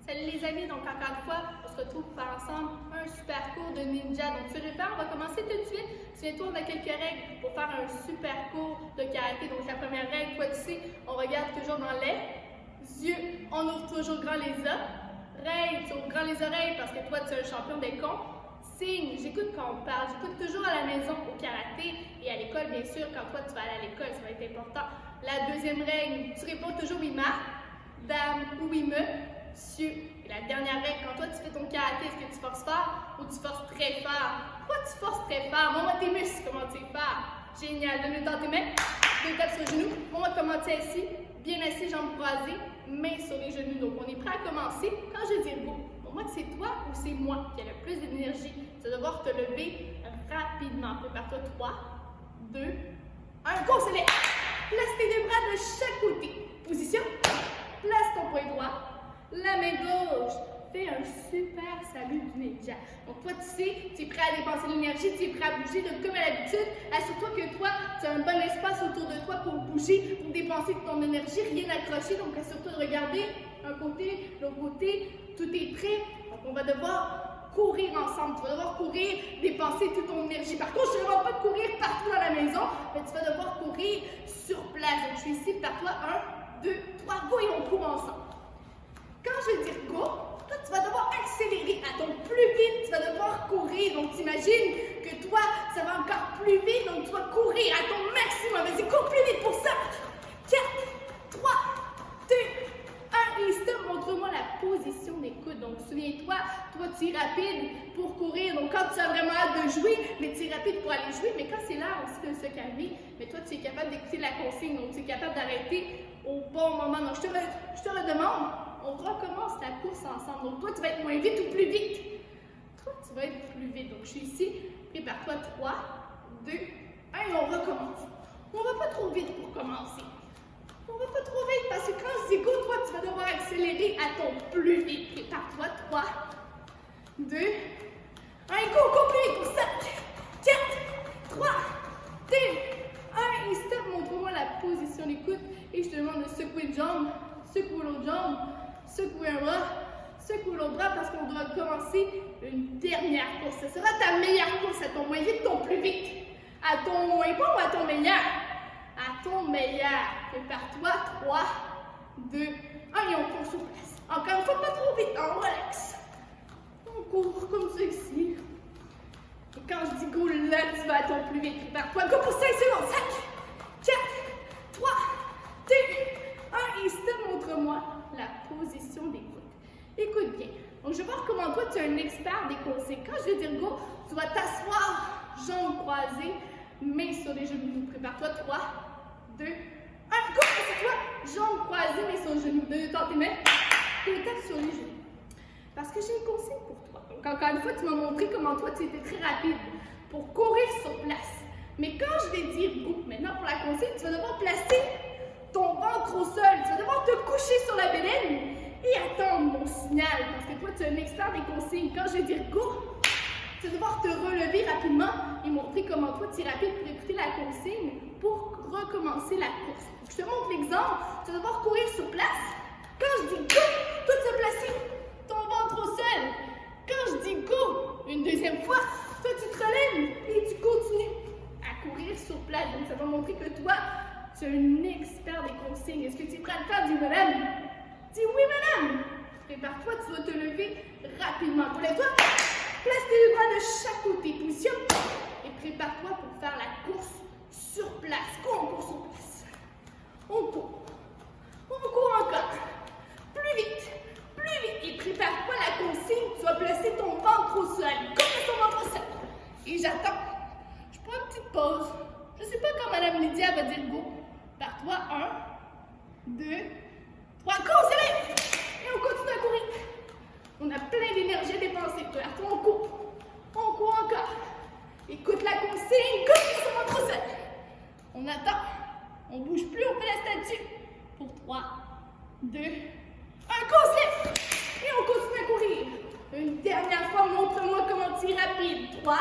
Salut les amis, donc encore une fois, on se retrouve pour faire ensemble un super cours de ninja. Donc tu veux faire, on va commencer tout de suite. Souviens-toi, on a quelques règles pour faire un super cours de karaté. Donc la première règle, toi tu sais, on regarde toujours dans les yeux, on ouvre toujours grand les yeux. Règle, tu ouvres grand les oreilles parce que toi tu es un champion des cons. Signe, j'écoute quand on parle, j'écoute toujours à la maison au karaté et à l'école bien sûr, quand toi tu vas aller à l'école, ça va être important. La deuxième règle, tu réponds toujours oui ma, dame ou oui me. Et la dernière règle, quand toi tu fais ton karaté, est-ce que tu forces fort ou tu forces très fort? Pourquoi tu forces très fort? Montre tes muscles, comment tu es fort. Génial, donne-le dans tes mains, deux tapes sur les genoux. Montre comment tu es assis, bien assis, jambes croisées, mains sur les genoux. Donc on est prêt à commencer. Quand je dis go, pour moi que c'est toi ou c'est moi qui a le plus d'énergie. Tu vas devoir te lever rapidement. Prépare-toi, 3, 2, 1, go, c'est les. Place tes deux bras de chaque côté. Position, place ton poing droit. La main gauche, fais un super salut du ninja. Donc toi, tu sais, tu es prêt à dépenser l'énergie, tu es prêt à bouger comme à l'habitude. Assure-toi que toi, tu as un bon espace autour de toi pour bouger, pour dépenser ton énergie, rien accroché. Donc assure-toi de regarder un côté, l'autre côté, tout est prêt. Donc on va devoir courir ensemble. Tu vas devoir courir, dépenser toute ton énergie. Par contre, je ne demande pas de courir partout dans la maison, mais tu vas devoir courir sur place. Donc je suis ici, par toi, 1, 2, 3, go et on court ensemble. Quand je vais dire go, toi, tu vas devoir accélérer à ton plus vite, tu vas devoir courir. Donc, t'imagines que toi, ça va encore plus vite, donc tu vas courir à ton maximum. Vas-y, cours plus vite pour ça. 4, 3, 2, 1 et stop. Montre-moi la position des coudes. Donc, souviens-toi, toi, tu es rapide pour courir. Donc, quand tu as vraiment hâte de jouer, mais tu es rapide pour aller jouer. Mais quand c'est l'heure aussi de se calmer, mais toi, tu es capable d'écouter la consigne. Donc, tu es capable d'arrêter au bon moment. Donc, je te le demande. On recommence la course ensemble. Donc, toi, tu vas être moins vite ou plus vite? Toi, tu vas être plus vite. Donc, je suis ici. Prépare-toi. 3, 2, 1 et on recommence. On va pas trop vite pour commencer. On va pas trop vite parce que quand je dis go, toi, tu vas devoir accélérer à ton plus vite. Prépare-toi. 3, 2, 1 et go, go plus vite pour ça. 4, 3, 2, 1 et stop. Montre-moi la position des coudes et je te demande de secouer une jambe, secouer l'autre jambe. Secouer un bras, secouer l'autre bras parce qu'on doit commencer une dernière course. Ce sera ta meilleure course, à ton moins vite, ton plus vite. À ton moins bon ou à ton meilleur? À ton meilleur. Prépare-toi, 3, 2, 1 et on court sur place. Encore une fois, pas trop vite, on relaxe. On court comme ceci. Et quand je dis go, là, tu vas à ton plus vite. Prépare-toi, go pour 5 secondes. 5, 4, 3, 2, 1 et stop, montre-moi la position des coudes. Écoute bien. Donc, je vais voir comment toi, tu es un expert des consignes. Quand je vais dire go, tu vas t'asseoir, jambes croisées, mains sur les genoux. Prépare-toi, 3, 2, 1, go! C'est toi, jambes croisées, mains sur les genoux. Deux temps tes mains, deux tapes sur les genoux. Parce que j'ai une consigne pour toi. Donc, encore une fois, tu m'as montré comment toi, tu étais très rapide pour courir sur place. Mais quand je vais dire go, maintenant pour la consigne, tu vas devoir placer ton ventre au sol. Tu vas devoir te coucher sur la bédaine et attendre mon signal. Parce que toi, tu es un expert des consignes. Quand je vais dire go, tu vas devoir te relever rapidement et montrer comment toi, tu es rapide pour écouter la consigne pour recommencer la course. Donc, je te montre l'exemple. Tu vas devoir courir sur place. Quand je dis go, toi, tu vas placer ton ventre au sol. Quand je dis go, une deuxième fois, toi, tu te relèves et tu continues à courir sur place. Donc, ça va montrer que toi, tu es un expert des consignes. Est-ce que tu es prêt à le faire? Dis madame. Dis oui, madame. Prépare-toi, tu vas te lever rapidement. Relève-toi. Place tes deux bras de chaque côté. Position. Et prépare-toi pour faire la course sur place. Go, on court sur place. On court. On court encore. Plus vite. Plus vite. Et prépare-toi la consigne. Tu vas placer ton ventre au sol. Comment ton ventre au sol? Et j'attends. Je prends une petite pause. Je ne sais pas quand Madame Lydia va dire go. Par toi, 1, 2, 3, go, c'est là! Et on continue à courir. On a plein d'énergie à dépenser. Toi, on court. On court encore. Écoute la consigne. Continue sur votre sol. On attend. On bouge plus, on fait la statue. Pour 3, 2, 1, go, c'est là! Et on continue à courir. Une dernière fois, montre-moi comment tu es rapide. 3,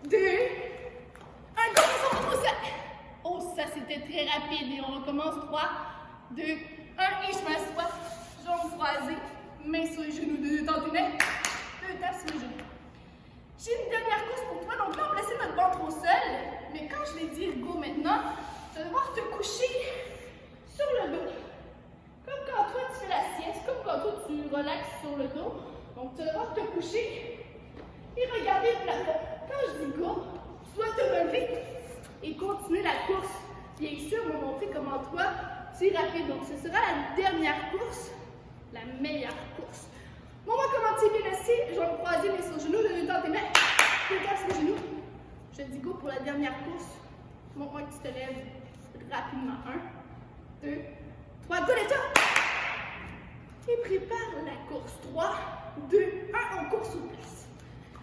2, 1, go, sur votre sol. Oh, ça, c'était très rapide. Et on recommence. 3, 2, 1. Et je m'assois. Jambes croisées. mains, 2 tapes sur les genoux. J'ai une dernière course pour toi, donc là on va placer notre ventre au sol, mais quand je vais dire go maintenant, tu vas devoir te coucher sur le dos. Comme quand toi tu fais la sieste, comme quand toi tu relaxes sur le dos. Donc tu vas devoir te coucher et regarder le plafond. Quand je dis go, tu dois te relever et continuer la course. Bien sûr, on va montrer comment toi tu es rapide. Donc ce sera la dernière course, la meilleure course. Montre-moi comment tu es bien assis. Je vais me croiser mes sur genoux, donner dans tes mains. Tu tapes sur les genoux. Je dis go pour la dernière course. Montre-moi que tu te lèves rapidement. 1, 2, 3, go les top! Et prépare la course. 3, 2, 1, on court sur place.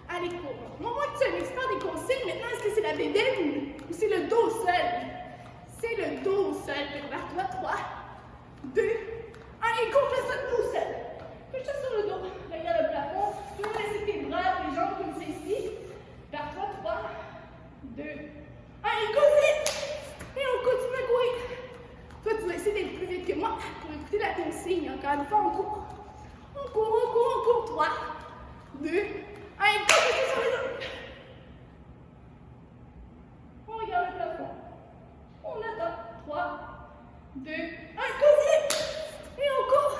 Allez, cours. Montre-moi que tu es un expert des consignes. Maintenant, est-ce que c'est la bédaine ou c'est le dos seul? C'est le dos seul. Prépare-toi. 3, 2, 1, et cours, fais ça le dos seul. Fais ça sur le dos. Regarde le plafond. Tu peux laisser tes bras, tes jambes comme c'est ici. Prépare-toi. 3, 2, 1, et cours vite! Et on continue à courir. Toi, tu vas essayer d'être plus vite que moi pour écouter la consigne. Encore une fois, on court. On court. 3, 2, 1, et cours sur les dos. On regarde le plafond. On attend. 3, 2, 1, cours vite! Et on court.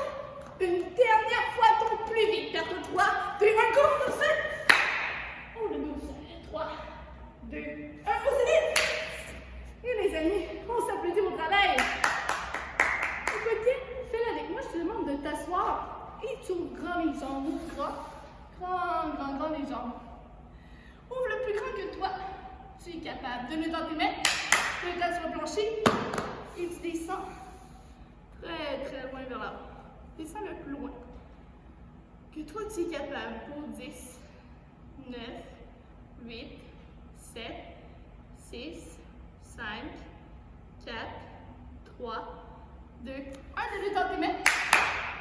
Une dernière fois, tombe plus vite. Perdre 3, 2, 1, cours tout seul. Oh, le dos seul. 3, 2, 1, cours vite! Et les amis, on s'applaudit au travail. Écoutez, fais-le avec moi. Je te demande de t'asseoir et tu ouvres grand les jambes. Grand les jambes. Ouvre le plus grand que toi. Tu es capable. Donne-le dans tes mains. Tu le tapes sur le plancher et tu descends très loin vers là-bas. Descends le plus loin que toi tu es capable pour 10, 9, 8, 7, 6, 5, 4, 3, 2, 1, donne-le dans tes mains.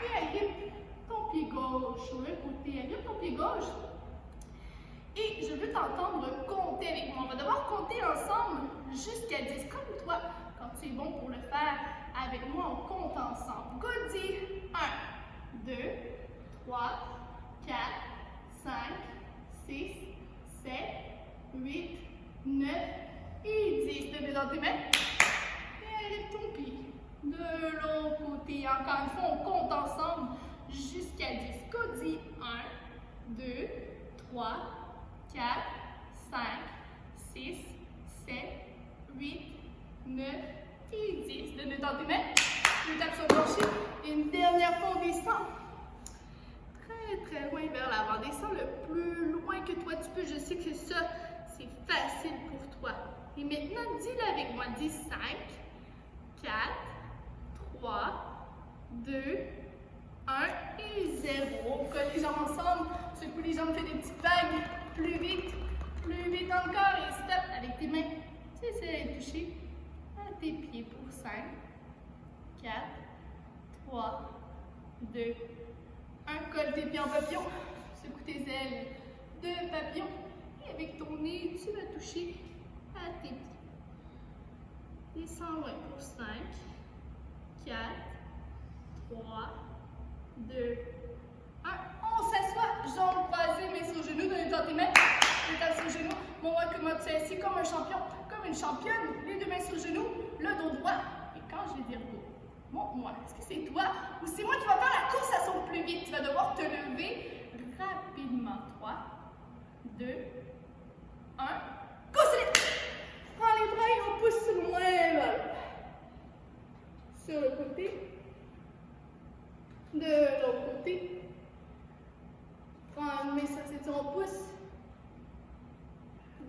Et agrippe ton pied gauche sur le côté. Agrippe ton pied gauche. Et je veux t'entendre compter avec moi. On va devoir compter ensemble jusqu'à 10. Comme toi, quand tu es bon pour le faire avec moi, on compte ensemble. Go, dis 1, 2, 3, 4, 5, 6, 7, 8, 9 et 10. Donne-le dans tes mains. Et avec ton pied. De l'autre côté. Encore une fois, on compte ensemble jusqu'à 10. Go, dis 1, 2, 3, 4, 5, 6, 7, 8, 9 et 10. Donne-le dans tes mains. Tu tapes sur le plancher. Une dernière fois, on descend. Très loin vers l'avant. Descends le plus loin que toi tu peux. Je sais que ça, c'est facile pour toi. Et maintenant, dis-le avec moi. Dis 5, 4, 3, 2, 1 et 0. On colle les jambes ensemble. Secoue les jambes, fais des petites vagues. Plus vite encore et stop avec tes mains. Tu essaies de toucher à tes pieds pour 5, 4, 3, 2, 1. Colle tes pieds en papillon. Secoue tes ailes de papillon. Et avec ton nez, tu vas toucher à tes pieds. Descends loin pour 5, 4, 3, 2, 1. On s'assoit, jambes croisées, mains sur genoux, donne dans tes mains. Les tape sur genoux. Montre-moi comment tu es assis comme un champion, comme une championne. Les deux mains sur genoux, le dos droit. Et quand je vais dire go, montre-moi. Est-ce que c'est toi ou c'est moi qui va faire la course à son plus vite? Tu vas devoir te lever rapidement. 3, 2, 1. Go, c'est prends les bras et on pousse loin là. Sur le côté. De l'autre côté. Prends une main sur ton pouce.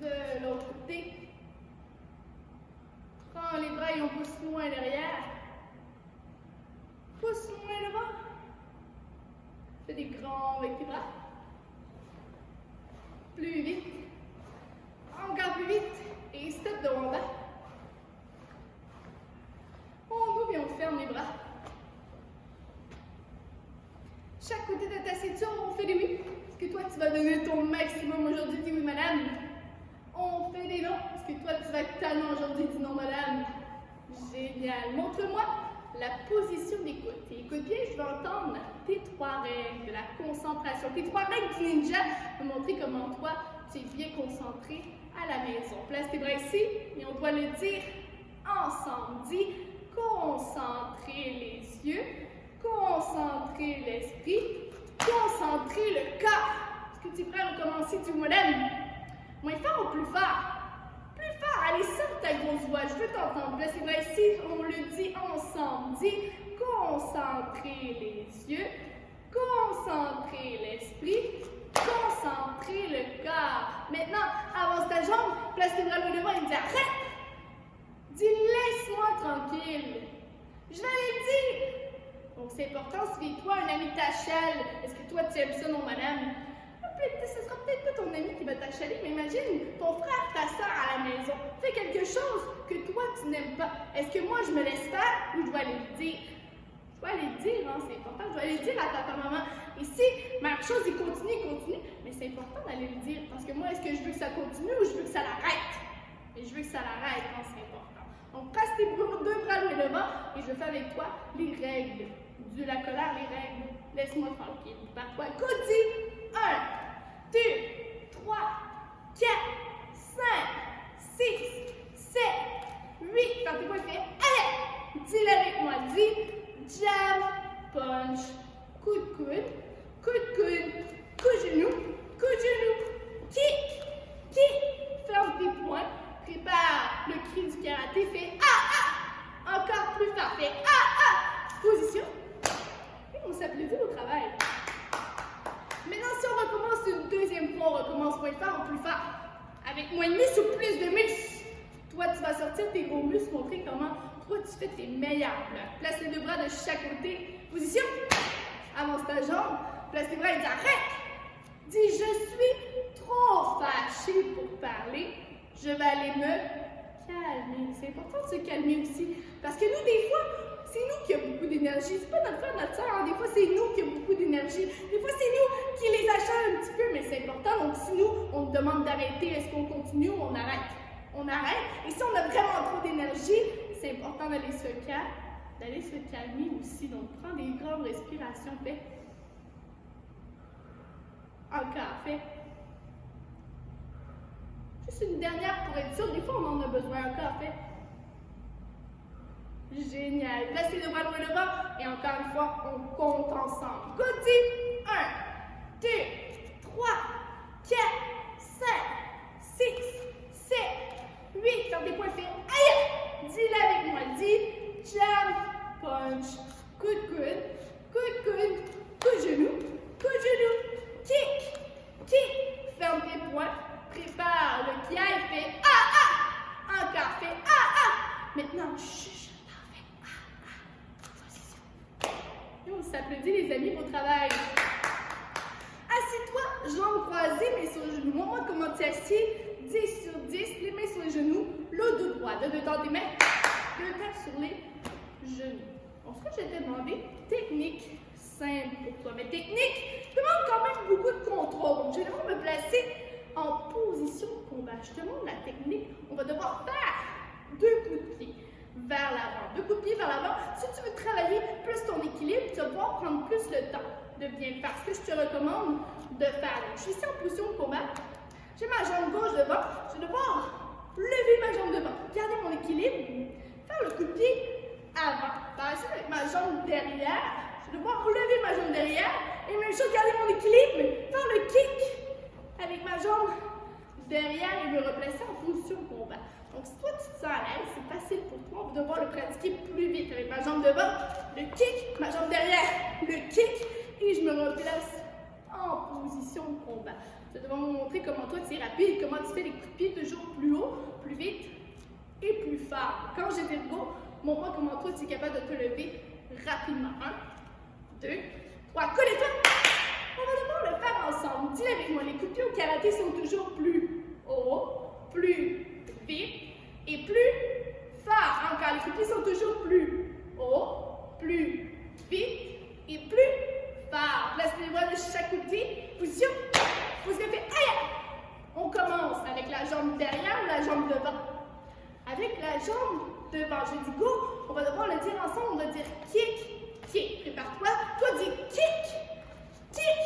De l'autre côté. Prends les bras et on pousse loin derrière. Pousse loin devant. Fais des grands avec tes bras. Plus vite. Encore plus vite. Et stop de en bas. On ouvre et on ferme les bras. Chaque côté de ta ceinture, on fait des oui. Est-ce que toi, tu vas donner ton maximum aujourd'hui? Dis oui, madame. On fait des non. Est-ce que toi, tu vas être talent aujourd'hui? Dis non, madame. Génial. Montre-moi la position des côtés. Écoute bien, je vais entendre tes 3 règles de la concentration. concentration. Tes 3 règles du ninja vont montrer comment toi, tu es bien concentré à la maison. Place tes bras ici et on doit le dire ensemble. Dis, concentrer les yeux, concentrer l'esprit, concentrer le corps. Est-ce que tu es prêt à recommencer du modèle? Moins fort ou plus fort? Plus fort. Allez, sors ta grosse voix. Je veux t'entendre. Place tes bras ici. On le dit ensemble. Dis, concentrer les yeux, concentrer l'esprit, concentrer le corps. Maintenant, avance ta jambe, place tes bras loin devant et dis arrête. Dis laisse-moi tranquille. Je vais aller le dire. Donc c'est important, suis-toi un ami t'achale. Est-ce que toi tu aimes ça, non madame? Ce sera peut-être pas ton ami qui va t'achaler, mais imagine ton frère, ta soeur à la maison fait quelque chose que toi tu n'aimes pas. Est-ce que moi je me laisse faire ou je dois aller le dire? Je dois aller le dire, hein, c'est important. Je dois aller le dire à ta maman. Ici, ma chose, il continue, mais c'est important d'aller le dire parce que moi, est-ce que je veux que ça continue ou je veux que ça l'arrête? Et je veux que ça l'arrête, hein, c'est important. Donc, passe tes 2 bras loin devant et je fais avec toi les règles. De la colère, les règles. Laisse-moi tranquille. Par toi, Cody. 1, 2, 3, 4, 5, 6, 7, 8. Partez pas, fais. Allez! Dis-le avec moi. Dis jab, punch, coup de coude, coup de genou, kick, kick. Ferme tes poings. Prépare le cri du karaté. Fais encore plus fort. Fais position. Et on s'applaudit au travail. Maintenant, si on recommence une deuxième fois, on recommence moins fort ou plus fort. Avec moins de muscles ou plus de muscles. Toi, tu vas sortir tes gros muscles, montrer comment toi, tu fais tes meilleurs plats. Place les 2 bras de chaque côté. Position. Avance ta jambe. Place tes bras et dis arrête. Dis je suis trop fâchée pour parler. Je vais aller me calmer. C'est important de se calmer aussi. Parce que nous, des fois, c'est nous qui avons beaucoup d'énergie. C'est pas notre frère, notre soeur. Hein. Des fois, c'est nous qui avons beaucoup d'énergie. Des fois, c'est nous qui les achetons un petit peu, mais c'est important. Donc, si nous, on te demande d'arrêter, est-ce qu'on continue ou on arrête? On arrête. Et si on a vraiment trop d'énergie, c'est important d'aller se calmer aussi. Donc, prends des grandes respirations. Fais. Encore. Fais. Juste une dernière pour être sûr. Des fois, on en a besoin encore. Fais. Génial. Placez le bras loin devant et encore une fois, on compte ensemble. Cody. 1, 2, 3, 4, 5, 6, 7, 8. Ferme tes poings, fais. Aïe! Dis-le avec moi. Dis jab, punch, coup de genou, kick, kick. Ferme tes poings. Prépare le pied et fais encore, fais Maintenant, chuchote. Et on s'applaudit les amis au travail. Assieds-toi, jambes croisées, mains sur les genoux. Montre-moi comment tu es assis. 10 sur 10, les mains sur les genoux, le dos droit. Donne le temps des mains. 2 tapes sur les genoux. Donc, ce que je t'ai demandé, technique simple pour toi. Mais technique demande quand même beaucoup de contrôle. Je vais devoir me placer en position de combat. Je te montre la technique. On va devoir faire 2 coups de pied vers l'avant. 2 coups de pied vers l'avant. Si tu veux travailler plus ton équilibre, tu vas pouvoir prendre plus le temps de bien faire. Ce que je te recommande de faire. Donc, je suis ici en position de combat. J'ai ma jambe gauche devant. Je vais devoir lever ma jambe devant. Garder mon équilibre. Faire le coup de pied avant. Par la suite, avec ma jambe derrière, je vais devoir relever ma jambe derrière. Et même chose, garder mon équilibre. Faire le kick avec ma jambe derrière et me replacer en position de combat. Donc, si toi, tu te sens à l'aise, c'est facile pour toi. On va devoir le pratiquer plus vite avec ma jambe devant, le kick, ma jambe derrière, le kick, et je me replace en position de combat. Je vais devoir vous montrer comment toi, tu es rapide, comment tu fais les coups de pied toujours plus haut, plus vite et plus fort. Quand j'ai dit go, montre-moi comment toi, tu es capable de te lever rapidement. 1, 2, 3, collez-toi! On va devoir le faire ensemble. Dis avec moi, les coups de pied au karaté sont toujours plus haut, plus vite et plus fort. Encore, les coups de pied sont toujours plus haut, plus vite et plus fort. Place les bras de chaque coup de pied. Position. Position fait aïe! On commence avec la jambe derrière ou la jambe devant. Avec la jambe devant, je dis go. On va devoir le dire ensemble. On va dire kick, kick. Prépare-toi. Toi, dis kick, kick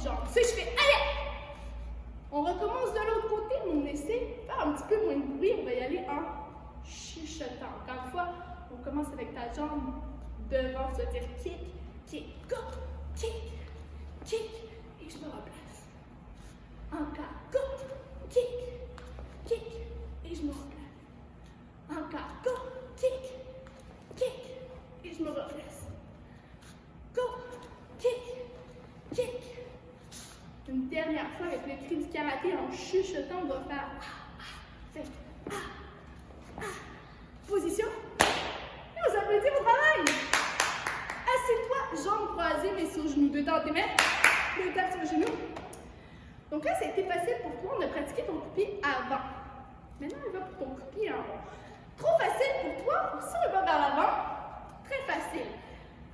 jambe. Tu sais, je fais aïe! On recommence de l'autre côté, mais on essaie de faire un petit peu moins de bruit. On va y aller en chuchotant. Encore une fois, on commence avec ta jambe devant. Tu vas dire kick, kick, go, kick, kick. Et je me replace. Encore, go, kick, kick. Et je me replace. Encore, go, kick, kick. Et je me replace. Go, kick, kick. Une dernière fois avec le cri du karaté en chuchotant, on va faire fait position. Et on s'applaudit au travail. Assieds-toi, jambes croisées, mais sur genoux. Deux temps tes mains, deux tapes sur les genoux. Donc là, ça a été facile pour toi. On a pratiqué ton coup de pied avant. Maintenant, on va pour ton coup de pied en haut. Trop facile pour toi. Si on va vers l'avant, très facile.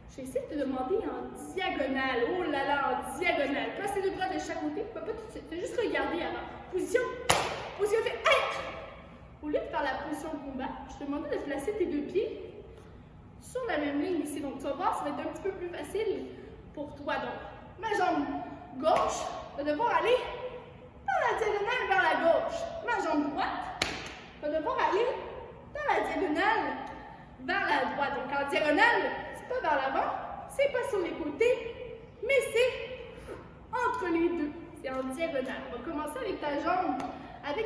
Je vais essayer de te demander en diagonale. Oh là là, en diagonale. Place les deux bras de chaque côté. Pas tout de suite. Fais juste regarder avant. Position. Position. Fais aïe. Au lieu de faire la position de combat, je te demande de placer tes deux pieds sur la même ligne ici. Donc, tu vas voir, ça va être un petit peu plus facile pour toi. Donc, ma jambe gauche va devoir aller dans la diagonale vers la gauche. Ma jambe droite va devoir aller dans la diagonale vers la droite. Donc, en diagonale, pas vers l'avant, c'est pas sur les côtés, mais c'est entre les deux. C'est en diagonale. On va commencer avec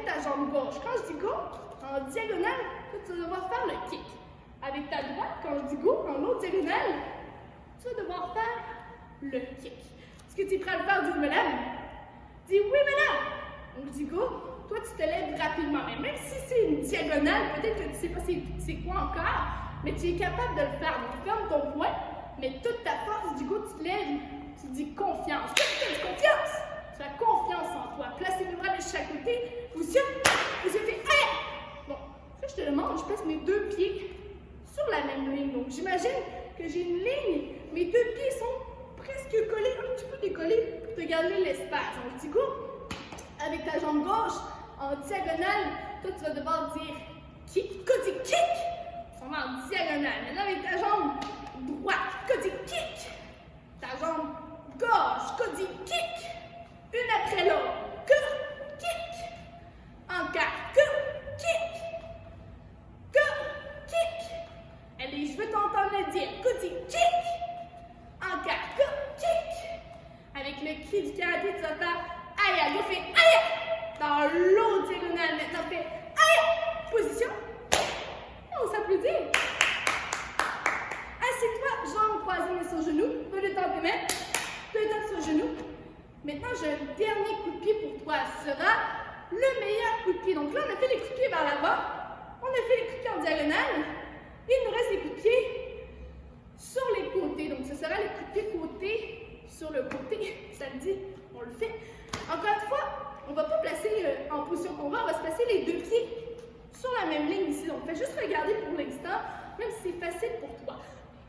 ta jambe gauche. Quand je dis go, en diagonale, tu vas devoir faire le kick. Avec ta droite, quand je dis go, en autre diagonale, tu vas devoir faire le kick. Est-ce que tu es prêt à le faire? Dis oui, madame. Dis oui, madame. Donc je dis go, toi tu te lèves rapidement. Mais même si c'est une diagonale, peut-être que tu ne sais pas c'est quoi encore, mais tu es capable de le faire. Donc, ferme ton poing, mais toute ta force, du coup, tu te lèves, tu dis confiance. Qu'est-ce que tu dis confiance? Tu as confiance en toi. Placez les bras de chaque côté. Position. Position. Fais aïe! Bon, ça, je te demande, je place mes deux pieds sur la même ligne. Donc, j'imagine que j'ai une ligne. Mes deux pieds sont presque collés, un petit peu décollés pour te garder l'espace. Donc, je dis go. Avec ta jambe gauche, en diagonale, toi, tu vas devoir dire kick. Quand tu dis kick, on va en diagonale. Maintenant, avec ta jambe droite, quand tu kick. Ta jambe gauche, quand tu kick. Une après l'autre. Que kick. Encore. Que kick. Que kick. Allez, je veux t'entendre le dire. Quand tu kick. Encore. Que kick. Avec le cri du karaté, tu vas faire aïe, go, fais aïe. Dans l'autre diagonale, maintenant, fais aïe. Position. On s'applaudit. Assieds-toi, jambes croisées mais sur genoux. Deux temps tes mains. Deux temps sur genoux. Maintenant, j'ai un dernier coup de pied pour toi. Ce sera le meilleur coup de pied. Donc là, on a fait les coups de pied vers l'avant. On a fait les coups de pied en diagonale. Il nous reste les coups de pied sur les côtés. Donc, ce sera les coups de pied côté sur le côté. Ça le dit, on le fait. Encore une fois, on ne va pas placer en position combat. On va se placer les deux pieds sur la même ligne ici. Donc, fais juste regarder pour l'instant, même si c'est facile pour toi.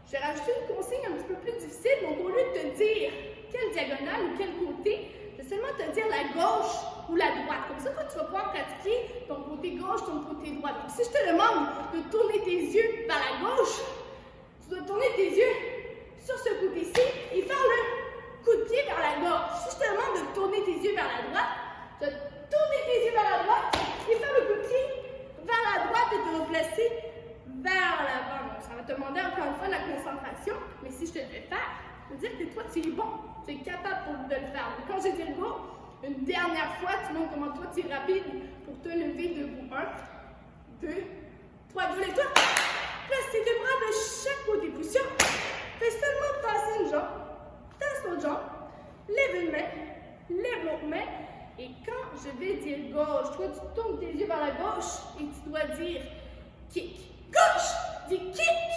Je vais rajouter une consigne un petit peu plus difficile. Donc, au lieu de te dire quelle diagonale ou quel côté, je vais seulement te dire la gauche ou la droite. Comme ça, toi, tu vas pouvoir pratiquer ton côté gauche, ton côté droit. Donc, si je te demande de tourner tes yeux vers la gauche, tu dois tourner tes yeux sur ce côté-ci et faire le coup de pied vers la gauche. Si je te demande de tourner tes yeux vers la droite, tu vas tourner tes yeux vers la droite et faire le coup de pied vers la droite et te replacer vers l'avant. Donc, ça va te demander encore une fois de la concentration, mais si je te le fais faire, ça veut dire que toi, tu es bon, tu es capable de le faire. Donc, quand je dis le go, une dernière fois, tu montres comment toi, tu es rapide pour te lever debout. 1, 2, 3, lève-toi. Place tes deux bras de chaque côté. Position. Fais seulement passer une jambe, tasse l'autre jambe, lève une main, lève l'autre main. Et quand je vais dire gauche, toi, tu tournes tes yeux vers la gauche et tu dois dire kick. Gauche! Dis kick!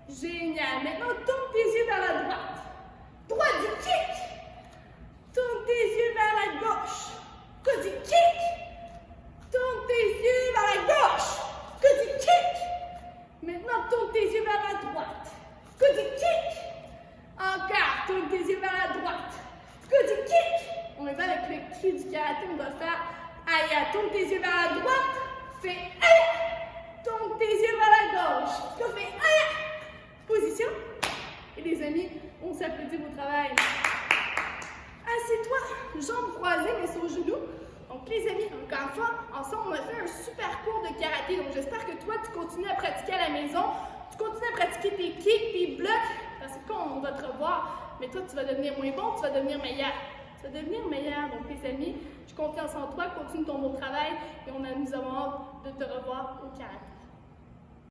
Génial! Maintenant, tourne tes yeux vers la droite. Droite, dis kick! Tourne tes yeux vers la gauche. Que dis kick! Tourne tes yeux vers la gauche. Que dis kick! Maintenant, tourne tes yeux vers la droite. Que dis kick! Encore, tourne tes yeux vers la droite. Que dis kick! On va avec le cri du karaté, on va faire aïe, tourne tes yeux vers la droite. Fais aïe! Tourne tes yeux vers la gauche. On fait aïe! Position. Et les amis, on s'applaudit au travail. Assieds-toi. Donc les amis, encore une fois, ensemble, on a fait un super cours de karaté. Donc j'espère que toi, tu continues à pratiquer à la maison, tu continues à pratiquer tes kicks, tes blocs, parce que quand on va te revoir, mais toi, tu vas devenir moins bon, tu vas devenir meilleur. Tu vas devenir meilleur. Donc les amis, j'ai confiance en toi, continue ton beau travail et nous avons hâte de te revoir au karaté.